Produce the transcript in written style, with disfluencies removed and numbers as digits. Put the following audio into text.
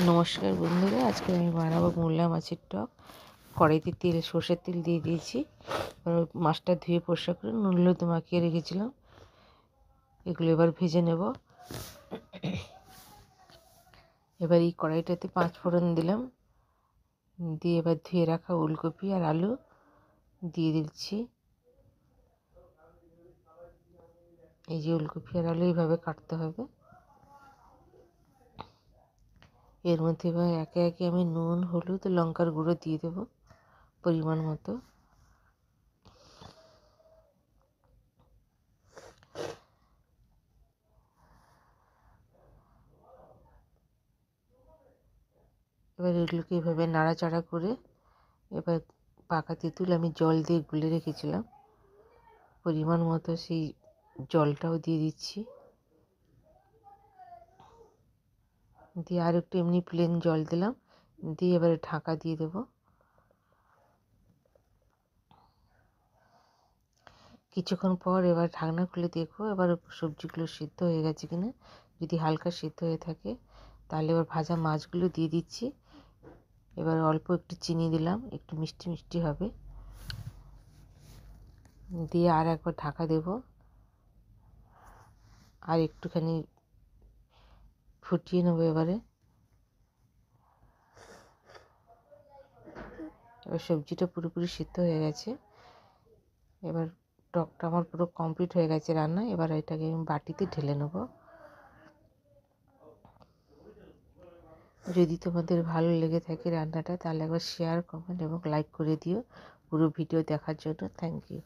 নমস্কার বন্ধুরা, আজকে আমি বানাবো মূলা মাছের টক। কড়াইতে সর্ষের তেল দিয়ে দিয়েছি। এবার মাছটা ধুয়ে পরিষ্কার করে নুন হলুদ মাখিয়ে রেখেছিলাম, এগুলো এবার ভেজে নেব। এবার এই কড়াইটাতে 5 ফোড়ন দিলাম, দিয়ে এবার ধুয়ে রাখা ওলকপি আর আলু দিয়ে দিচ্ছি। এই যে ওলকপি আর আলু এইভাবে কাটতে হবে। এর মধ্যে এবার একে একে আমি নুন হলুদ লঙ্কার গুঁড়ো দিয়ে দেবো পরিমাণ মতো। এবার এগুলোকে এভাবে নাড়াচাড়া করে এবার পাকা তেঁতুল আমি জল দিয়ে গুলে রেখেছিলাম, পরিমাণ মতো সেই জলটাও দিয়ে দিচ্ছি। দিয়ে আর একটু এমনি প্লেন জল দিলাম, দিয়ে এবারে ঢাকা দিয়ে দেবো। কিছুক্ষণ পর এবার ঢাকনা খুলে দেখো এবার সবজিগুলো সিদ্ধ হয়ে গেছে কিনা। যদি হালকা সিদ্ধ হয়ে থাকে তাহলে এবার ভাজা মাছগুলো দিয়ে দিচ্ছি। এবার অল্প একটু চিনি দিলাম, একটু মিষ্টি মিষ্টি হবে। দিয়ে আর একবার ঢাকা দেব, আর একটুখানি ফুটিয়ে নেবো। এবার সবজিটা পুরোপুরি সিদ্ধ হয়ে গেছে। এবার টকটা আমার পুরো কমপ্লিট হয়ে গেছে রান্না। এবার এটাকে আমি বাটিতে ঢেলে নেব। যদি তোমাদের ভালো লেগে থাকে রান্নাটা, তাহলে একবার শেয়ার কমেন্ট এবং লাইক করে দিও। পুরো ভিডিও দেখার জন্য থ্যাংক ইউ।